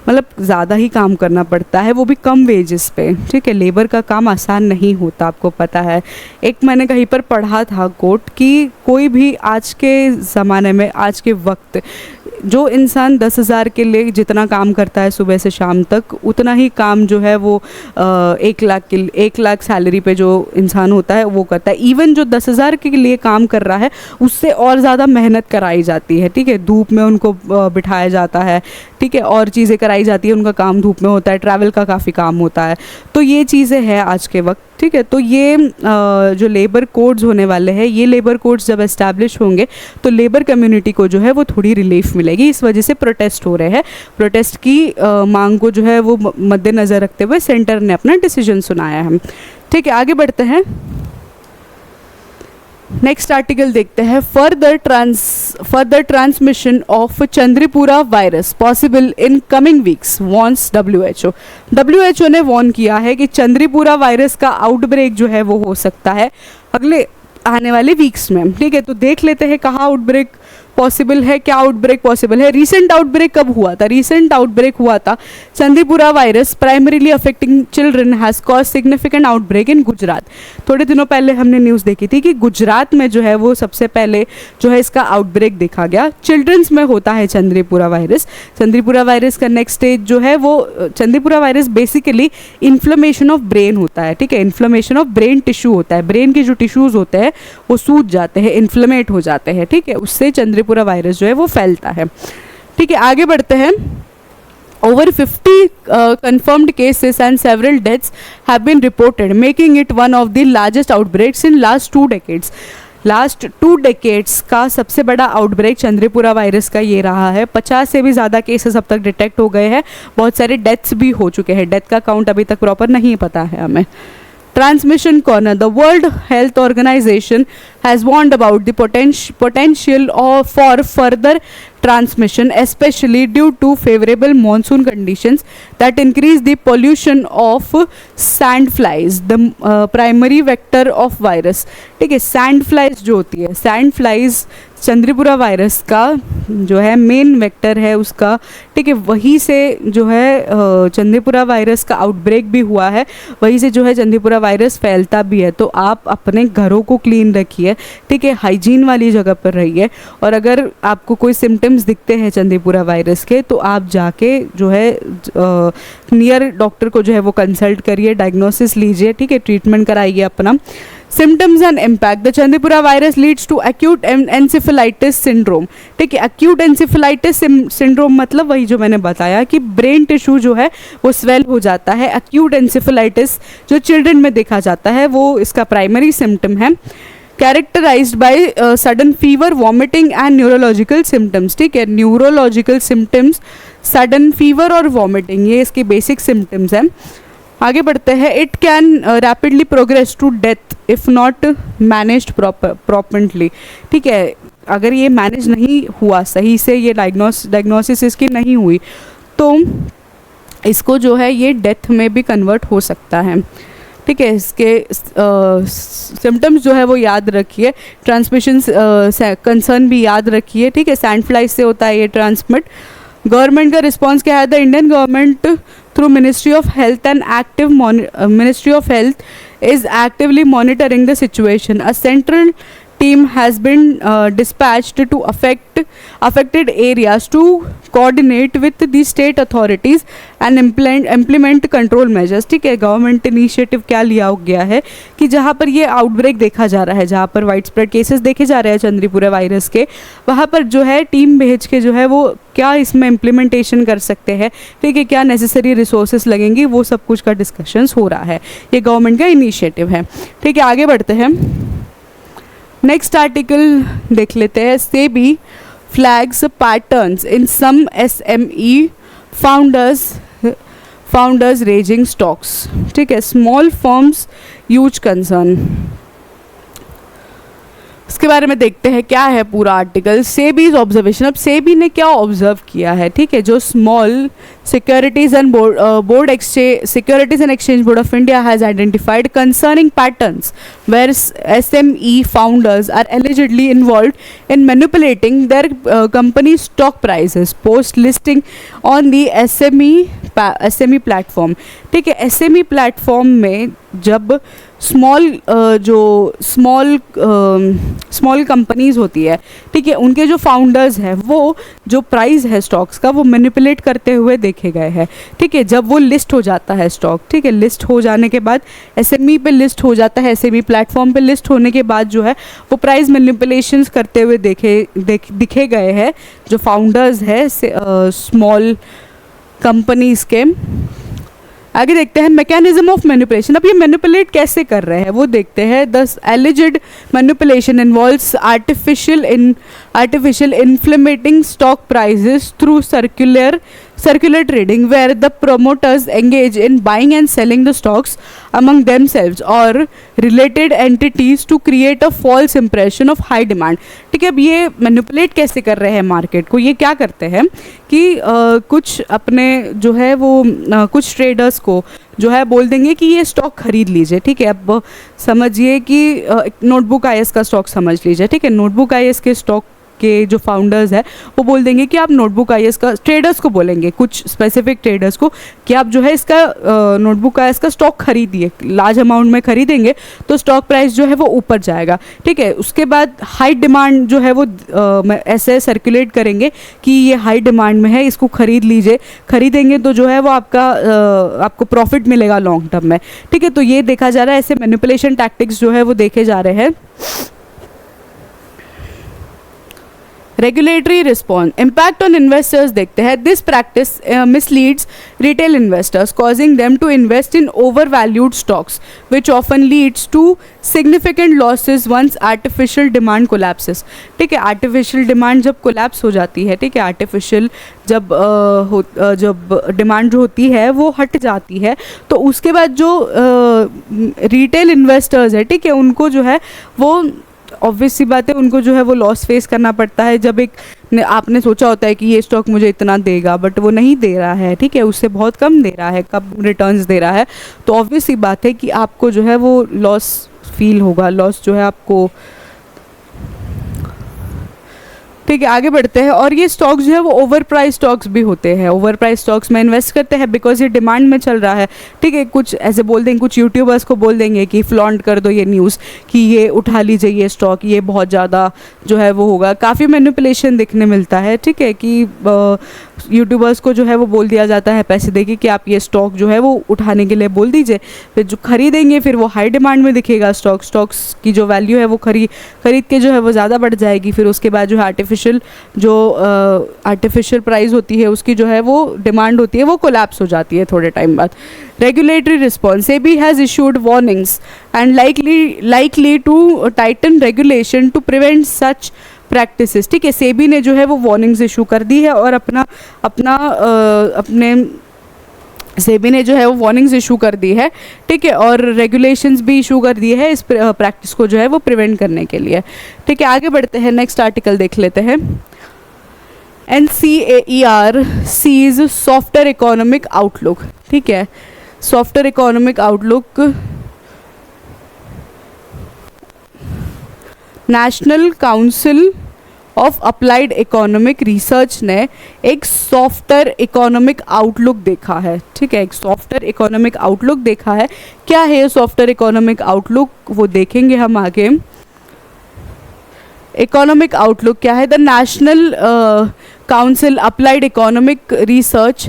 मतलब ज़्यादा ही काम करना पड़ता है, वो भी कम वेजेस पे, ठीक है। लेबर का काम आसान नहीं होता, आपको पता है। एक मैंने कहीं पर पढ़ा था कोट कि कोई भी आज के ज़माने में, आज के वक्त जो इंसान 10,000 के लिए जितना काम करता है सुबह से शाम तक, उतना ही काम जो है वो 1 लाख सैलरी पे जो इंसान होता है वो करता है। इवन जो 10,000 के लिए काम कर रहा है उससे और ज़्यादा मेहनत कराई जाती है, ठीक है। धूप में उनको बिठाया जाता है, ठीक है, और चीज़ें कराई जाती है, उनका काम धूप में होता है, ट्रैवल का काफ़ी काम होता है। तो ये चीज़ें हैं आज के वक्त, ठीक है। तो ये जो लेबर कोड्स होने वाले हैं, ये लेबर कोड्स जब एस्टैब्लिश होंगे तो लेबर कम्युनिटी को जो है वो थोड़ी रिलीफ मिलेगी। इस वजह से प्रोटेस्ट हो रहे हैं। प्रोटेस्ट की मांग को जो है वो मद्देनज़र रखते हुए सेंटर ने अपना डिसीजन सुनाया है, ठीक है। आगे बढ़ते हैं, नेक्स्ट आर्टिकल देखते हैं। Further transmission of Chandipura virus possible in coming weeks warns WHO। WHO ने वॉर्न किया है कि चंद्रपुरा वायरस का आउटब्रेक जो है वो हो सकता है अगले आने वाले वीक्स में, ठीक है। तो देख लेते हैं कहाँ आउटब्रेक पॉसिबल है, क्या आउटब्रेक पॉसिबल है। रीसेंट आउटब्रेक कब हुआ था? रीसेंट आउटब्रेक हुआ था Chandrapura virus primarily affecting children has cause significant outbreak इन गुजरात। थोड़े दिनों पहले हमने न्यूज़ देखी थी कि गुजरात में जो है वो सबसे पहले जो है इसका आउटब्रेक देखा गया। चिल्ड्रंस में होता है चंद्रपुरा वायरस। चंद्रपुरा वायरस का नेक्स्ट स्टेज जो है वो, Chandrapura virus basically inflammation of brain होता है, ठीक है। इन्फ्लेमेशन ऑफ ब्रेन टिश्यू होता है, ब्रेन के जो टिश्यूज़ होते हैं वो सूज जाते हैं, इन्फ्लेमेट हो जाते हैं, ठीक है। उससे चंद्रपुरा वायरस जो है वो फैलता है, ठीक है। आगे बढ़ते हैं। Over 50 confirmed cases and several deaths have been reported, making it one of the largest outbreaks in last 2 decades. Last 2 decades का सबसे बड़ा आउटब्रेक चंद्रपुरा वायरस का ये रहा है। 50 से भी ज़्यादा केसेस अब तक डिटेक्ट हो गए हैं, बहुत सारे डेथ्स भी हो चुके हैं। डेथ का काउंट अभी तक प्रॉपर नहीं पता है हमें, Transmission corner. The World Health Organization has warned about the potential for further transmission, especially due to favorable monsoon conditions that increase the pollution of sand flies, the primary vector of virus. ठीक है, sand flies जो होती है, sand flies Chandrapura virus का जो है main vector है उसका, ठीक है, वहीं से जो है चंद्रपुरा वायरस का आउटब्रेक भी हुआ है, वहीं से जो है चंद्रपुरा वायरस फैलता भी है। तो आप अपने घरों को क्लीन रखिए, ठीक है, हाइजीन वाली जगह पर रहिए, और अगर आपको कोई सिम्टम्स दिखते हैं चंद्रपुरा वायरस के तो आप जाके जो है नियर डॉक्टर को जो है वो कंसल्ट करिए, डायग्नोसिस लीजिए, ठीक है, ट्रीटमेंट कराइए अपना। Symptoms and impact. The Chandipura virus leads to acute encephalitis syndrome. ठीक है, acute encephalitis syndrome मतलब वही जो मैंने बताया कि ब्रेन टिश्यू जो है वो स्वेल हो जाता है। acute encephalitis जो चिल्ड्रन में देखा जाता है वो इसका प्राइमरी सिम्टम है। Characterized by sudden fever, vomiting and neurological symptoms. ठीक है, न्यूरोलॉजिकल सिम्टम्स, सडन फीवर और वॉमिटिंग, ये इसके बेसिक सिम्टम्स हैं। आगे बढ़ते हैं। It can rapidly progress to death if not managed properly. ठीक है, अगर ये मैनेज नहीं हुआ सही से, ये डायग्नोसिस इसकी नहीं हुई तो इसको जो है ये डेथ में भी कन्वर्ट हो सकता है। ठीक है, इसके सिम्टम्स जो है वो याद रखिए, ट्रांसमिशन कंसर्न भी याद रखिए। ठीक है, सैंड फ्लाइज से होता है ये ट्रांसमिट। गवर्नमेंट का रिस्पॉन्स क्या है? The Indian government through Ministry of Health and Ministry of Health is actively monitoring the situation. A central team has been dispatched to affected areas to coordinate with the state authorities and implement control measures. ठीक है, government initiative क्या लिया गया है कि जहाँ पर ये आउटब्रेक देखा जा रहा है, जहाँ पर वाइड स्प्रेड केसेस देखे जा रहे हैं चंद्रपुरा वायरस के, वहाँ पर जो है टीम भेज के जो है वो क्या इसमें इम्प्लीमेंटेशन कर सकते हैं, ठीक है, क्या नेसेसरी रिसोर्सेज लगेंगी, वो सब कुछ का डिस्कशंस हो रहा है। ये गवर्नमेंट का इनिशिएटिव है। ठीक है, आगे बढ़ते हैं। नेक्स्ट आर्टिकल देख लेते हैं। SEBI flags patterns in some SME founders raising stocks. ठीक है, स्मॉल फर्म्स ह्यूज कंसर्न, इसके बारे में देखते हैं क्या है पूरा आर्टिकल। SEBI's observation. अब सेबी ने क्या ऑब्जर्व किया है? ठीक है, जो small securities and securities and exchange board of India has identified concerning patterns where SME founders are allegedly involved in manipulating their company stock prices post listing on the SME platform. ठीक है, SME platform में जब small companies होती है, ठीक है, उनके जो फाउंडर्स हैं वो जो प्राइस है स्टॉक्स का वो मैनिपुलेट करते हुए देखे गए हैं। ठीक है, जब वो लिस्ट हो जाता है स्टॉक, ठीक है, लिस्ट हो जाने के बाद एसएमई पे लिस्ट हो जाता है, एसएमई प्लेटफॉर्म पे लिस्ट होने के बाद जो है वो प्राइस मैनिपुलेशंस करते हुए दिखे गए हैं जो फाउंडर्स है स्मॉल कंपनीज के। आगे देखते हैं मैकेनिज्म ऑफ मैनिपुलेशन। अब ये मैनिपुलेट कैसे कर रहे हैं वो देखते हैं। The alleged manipulation involves artificial inflating stock prices through circular trading where the promoters engage in buying and selling the stocks among themselves or related entities to create a false impression of high demand। ठीक है, अब ये manipulate कैसे कर रहे हैं market को? ये क्या करते हैं कि कुछ अपने जो है वो कुछ ट्रेडर्स को जो है बोल देंगे कि ये स्टॉक खरीद लीजिए। ठीक है, अब समझिए कि नोटबुक आईएएस का स्टॉक समझ लीजिए। ठीक है, नोटबुक आईएएस के स्टॉक के जो फाउंडर्स है वो बोल देंगे कि आप नोटबुक आईएएस का, ट्रेडर्स को बोलेंगे, कुछ स्पेसिफिक ट्रेडर्स को, कि आप जो है इसका नोटबुक आईएएस का स्टॉक खरीदिए, लार्ज अमाउंट में खरीदेंगे तो स्टॉक प्राइस जो है वो ऊपर जाएगा। ठीक है, उसके बाद हाई डिमांड जो है वो ऐसे सर्कुलेट करेंगे कि ये हाई डिमांड में है, इसको खरीद लीजिए, खरीदेंगे तो जो है वो आपको प्रॉफिट मिलेगा लॉन्ग टर्म में। ठीक है, तो ये देखा जा रहा है, ऐसे मैनिपुलेशन टैक्टिक्स जो है वो देखे जा रहे हैं। Regulatory response, impact on investors देखते हैं. This practice misleads retail investors, causing them to invest in over valued stocks which often leads to significant losses once artificial demand collapses. ठीक है, आर्टिफिशियल डिमांड जब कोलैप्स हो जाती है, ठीक है, आर्टिफिशियल जब डिमांड जो होती है वो हट जाती है, तो उसके बाद जो रिटेल इन्वेस्टर्स है, ठीक है, उनको जो है वो ऑब्वियस सी बात है, उनको जो है वो लॉस फेस करना पड़ता है. जब आपने सोचा होता है कि ये स्टॉक मुझे इतना देगा, बट वो नहीं दे रहा है, ठीक है, उससे बहुत कम दे रहा है, कम रिटर्न्स दे रहा है, तो ऑब्वियस सी बात है कि आपको जो है वो लॉस फील होगा, लॉस जो है आपको. ठीक है, आगे बढ़ते हैं. और ये स्टॉक्स जो है वो ओवर प्राइस स्टॉक्स भी होते हैं. ओवर प्राइस स्टॉक्स में इन्वेस्ट करते हैं बिकॉज ये डिमांड में चल रहा है. ठीक है, कुछ ऐसे बोल देंगे, कुछ यूट्यूबर्स को बोल देंगे कि फ्लॉन्ट कर दो ये न्यूज़ कि ये उठा लीजिए ये स्टॉक, ये बहुत ज़्यादा जो है वो होगा. काफ़ी मैनिपुलेशन देखने मिलता है. ठीक है, कि यूट्यूबर्स को जो है वो बोल दिया जाता है पैसे देके कि आप ये स्टॉक जो है वो उठाने के लिए बोल दीजिए, फिर जो खरीदेंगे फिर वो हाई डिमांड में दिखेगा स्टॉक्स की जो वैल्यू है वो खरीद के जो है वो ज़्यादा बढ़ जाएगी. फिर उसके बाद जो है आर्टिफिशियल प्राइस होती है उसकी जो है वो डिमांड होती है वो कोलैप्स हो जाती है थोड़े टाइम बाद. Regulatory response, SEBI has issued warnings and likely to tighten regulation to prevent such practices. ठीक है, सेबी ने जो है वो वार्निंग्स इशू कर दी है और सेबी ने जो है वो वार्निंग्स इशू कर दी है. ठीक है, और रेगुलेशंस भी इशू कर दिए हैं इस प्रैक्टिस को जो है वो प्रिवेंट करने के लिए. ठीक है, आगे बढ़ते हैं, नेक्स्ट आर्टिकल देख लेते हैं. NCAER sees software economic outlook. ठीक है, software economic outlook, national council of applied economic research ने एक सॉफ्टवेयर इकोनॉमिक आउटलुक देखा है. ठीक है, एक सॉफ्टवेयर इकोनॉमिक आउटलुक देखा है. क्या है ये सॉफ्टवेयर इकोनॉमिक आउटलुक, वो देखेंगे हम आगे. इकोनॉमिक आउटलुक क्या है? The national council applied economic research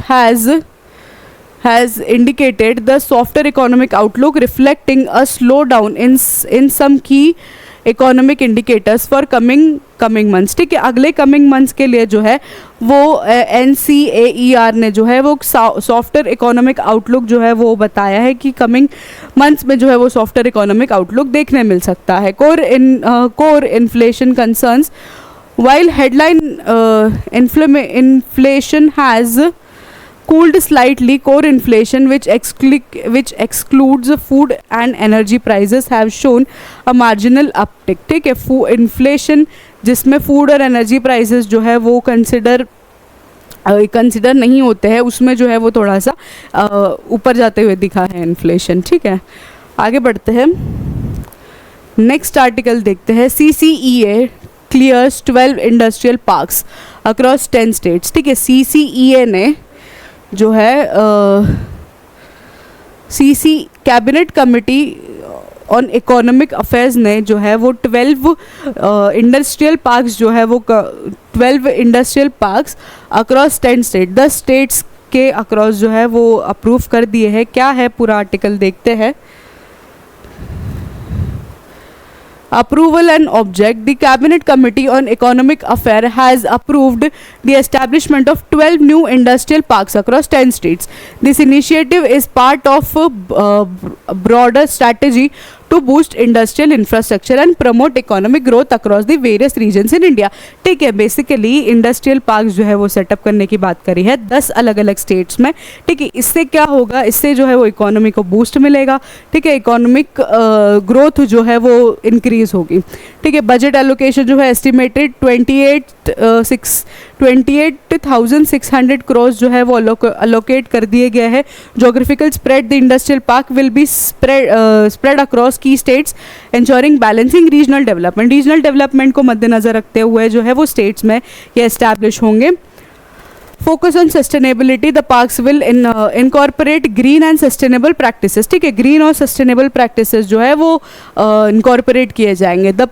has indicated the softer economic outlook reflecting a slowdown in some key economic indicators for coming months. ठीक है, अगले कमिंग मंथ्स के लिए जो है वो NCAER ने जो है वो सॉफ्टवेयर इकोनॉमिक आउटलुक जो है वो बताया है कि कमिंग मंथ्स में जो है वो सॉफ्टवेयर इकोनॉमिक आउटलुक देखने मिल सकता है. Core inflation concerns, while headline inflation has cooled slightly, core inflation which excludes food and energy prices have shown a marginal uptick. ठीक है, इन्फ्लेशन जिसमें फूड और एनर्जी प्राइसेस जो है वो कंसिडर नहीं होते हैं, उसमें जो है वो थोड़ा सा ऊपर जाते हुए दिखा है इन्फ्लेशन. ठीक है, आगे बढ़ते हैं, नेक्स्ट आर्टिकल देखते हैं. CCEA clears 12 industrial parks across 10 states. ठीक है, CCEA ने जो है cabinet committee on economic affairs ने जो है वो 12 इंडस्ट्रियल पार्क्स जो है वो 12 industrial parks across 10 state, 10 states के अक्रॉस जो है वो अप्रूव कर दिए हैं. क्या है पूरा आर्टिकल देखते हैं. Approval and object. The Cabinet Committee on Economic Affairs has approved the establishment of 12 new industrial parks across 10 states. This initiative is part of a broader strategy to boost industrial infrastructure and promote economic growth across the various regions in India. ठीक है, basically industrial park जो है वो setup करने की बात करी है 10 अलग अलग स्टेट्स में. ठीक है, इससे क्या होगा, इससे जो है वो इकोनॉमी को बूस्ट मिलेगा. ठीक है, इकोनॉमिक ग्रोथ जो है वो इंक्रीज होगी. ठीक है, बजट एलोकेशन जो है एस्टिमेटेड 28,600 करोड़ जो है वो अलोकेट कर दिए गए हैं. Geographical spread, the industrial park will be spread across key states ensuring balancing regional development. Regional development को मद्देनजर रखते हुए जो है वो स्टेट्स में ये एस्टैब्लिश होंगे. Focus on sustainability, the parks will incorporate green and sustainable practices. ठीक है, ग्रीन और सस्टेनेबल प्रैक्टिसेस जो है वो इनकॉर्पोरेट किए जाएंगे. The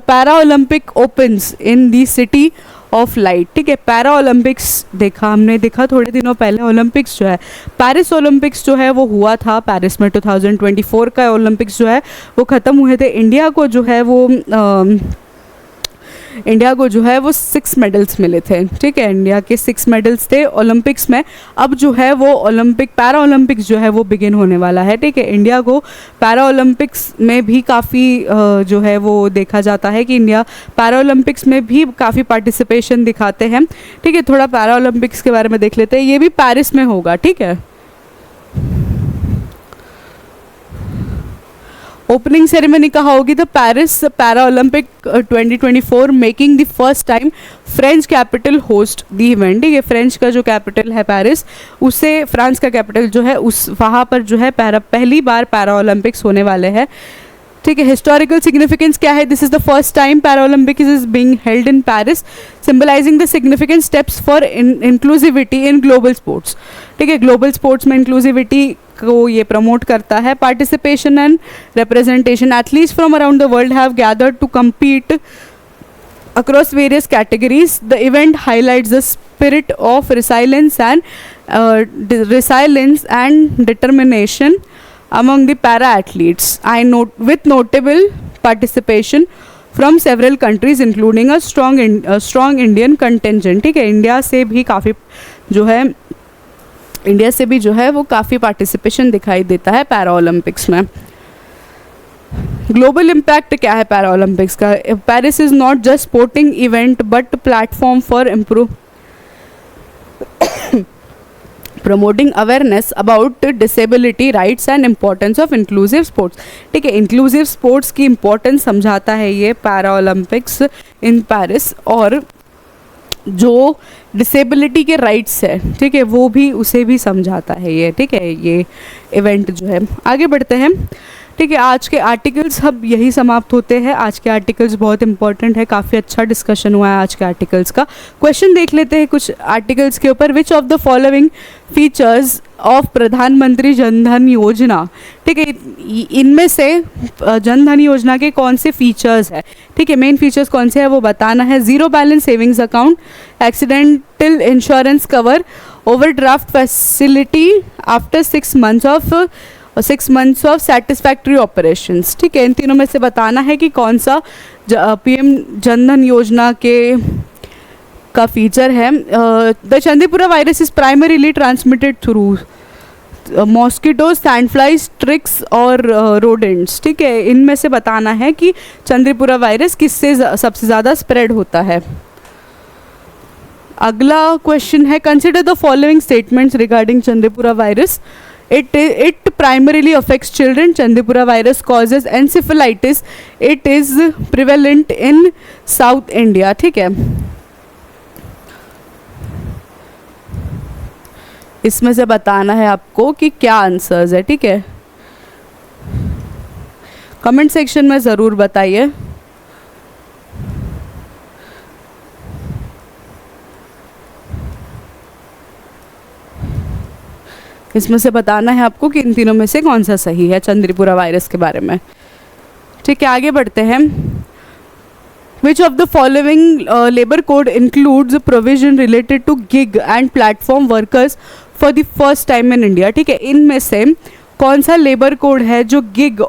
para Olympic opens in the city of light. ठीक है, पैरा ओलंपिक्स हमने देखा थोड़े दिनों पहले. ओलंपिक्स जो है पेरिस ओलंपिक्स जो है वो हुआ था पेरिस में 2024 का ओलंपिक्स जो है वो ख़त्म हुए थे. इंडिया को जो है वो इंडिया को जो है वो 6 मेडल्स मिले थे, ठीक है, इंडिया के 6 मेडल्स थे ओलंपिक्स में। अब जो है वो पैरा ओलंपिक्स जो है वो बिगिन होने वाला है, ठीक है। इंडिया को पैरा ओलंपिक्स में भी काफ़ी जो है वो देखा जाता है कि इंडिया पैरा ओलंपिक्स में भी काफ़ी पार्टिसिपेशन दिखाते हैं, ठीक है। थोड़ा पैरा ओलंपिक्स के बारे में देख लेते हैं, ये भी पेरिस में होगा, ठीक है। ओपनिंग सेरेमनी कहाँ होगी? तो Paris para Olympic 2024, making the first time French capital host the event, ठीक है। फ्रेंच का जो कैपिटल है पेरिस, उससे फ्रांस का कैपिटल जो है उस वहाँ पर जो है पहली बार पैरा ओलंपिक्स होने वाले हैं, ठीक है। हिस्टोरिकल सिग्निफिकेंस क्या है? This is the first time para Olympics is being held in Paris, symbolising the significant steps for inclusivity in global sports, ठीक है। ग्लोबल स्पोर्ट्स में इंक्लूसिविटी को ये प्रमोट करता है। Participation and representation, athletes from around the world have gathered to compete across various categories. The event highlights the spirit of resilience and determination among the para athletes. With notable participation from several countries, including a strong Indian contingent, ठीक है। India से भी जो है वो काफ़ी participation दिखाई देता है पैरा ओलंपिक्स में। ग्लोबल इम्पैक्ट क्या है पैरा ओलंपिक्स का? Paris is not just sporting event but platform for promoting awareness about disability rights and importance of inclusive sports, ठीक है। इंक्लूसिव स्पोर्ट्स की इम्पोर्टेंस समझाता है ये पैरा ओलंपिक्स इन पेरिस, और जो डिसेबिलिटी के राइट्स है, ठीक है, वो भी उसे भी समझाता है ये, ठीक है, ये इवेंट जो है। आगे बढ़ते हैं, ठीक है। आज के आर्टिकल्स अब यही समाप्त होते हैं। आज के आर्टिकल्स बहुत इंपॉर्टेंट है, काफ़ी अच्छा डिस्कशन हुआ है आज के आर्टिकल्स का। क्वेश्चन देख लेते हैं कुछ आर्टिकल्स के ऊपर। विच of the following features of प्रधानमंत्री जनधन योजना, ठीक है, इनमें से जनधन योजना के कौन से फीचर्स है, ठीक है, मेन फीचर्स कौन से है वो बताना है। Zero balance savings account, accidental insurance cover, overdraft facility after 6 months of satisfactory operations, ठीक है। इन तीनों में से बताना है कि कौन सा पीएम जनधन योजना का फीचर है। The Chandipura virus is primarily transmitted through mosquito, sandflies, ticks और रोडेंट्स, ठीक है। इनमें से बताना है कि चंद्रपुरा वायरस किससे सबसे ज़्यादा स्प्रेड होता है। अगला क्वेश्चन है, consider the following statements regarding Chandrapura virus. It primarily affects children. Chandipura virus causes encephalitis. It is prevalent in South India, ठीक है। इसमें से बताना है आपको कि क्या आंसर्स है, ठीक है। कमेंट सेक्शन में ज़रूर बताइए। इसमें से बताना है आपको कि इन तीनों में से कौन सा सही है चंद्रपुरा वायरस के बारे में, ठीक है। आगे बढ़ते हैं। Which of the following labour code includes provision related to gig and platform workers for the first time in India, ठीक है। इनमें से कौन सा लेबर कोड है जो गिग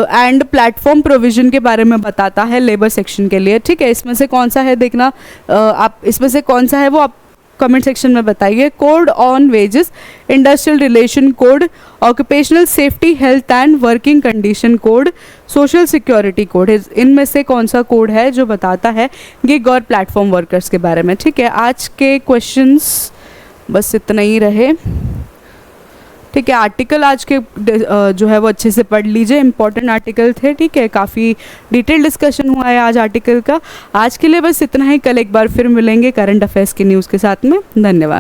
एंड प्लेटफॉर्म प्रोविजन के बारे में बताता है लेबर सेक्शन के लिए, ठीक है। इसमें से कौन सा है देखना, आप इसमें से कौन सा है वो आप कमेंट सेक्शन में बताइए। Code on wages, industrial relation code, occupational safety health and working condition code, social security code, इनमें से कौन सा कोड है जो बताता है गिग और प्लेटफॉर्म वर्कर्स के बारे में, ठीक है। आज के क्वेश्चंस बस इतना ही रहे, ठीक है। आर्टिकल आज के जो है वो अच्छे से पढ़ लीजिए, इंपॉर्टेंट आर्टिकल थे, ठीक है। काफ़ी डिटेल डिस्कशन हुआ है आज आर्टिकल का। आज के लिए बस इतना ही, कल एक बार फिर मिलेंगे करंट अफेयर्स की न्यूज़ के साथ में। धन्यवाद।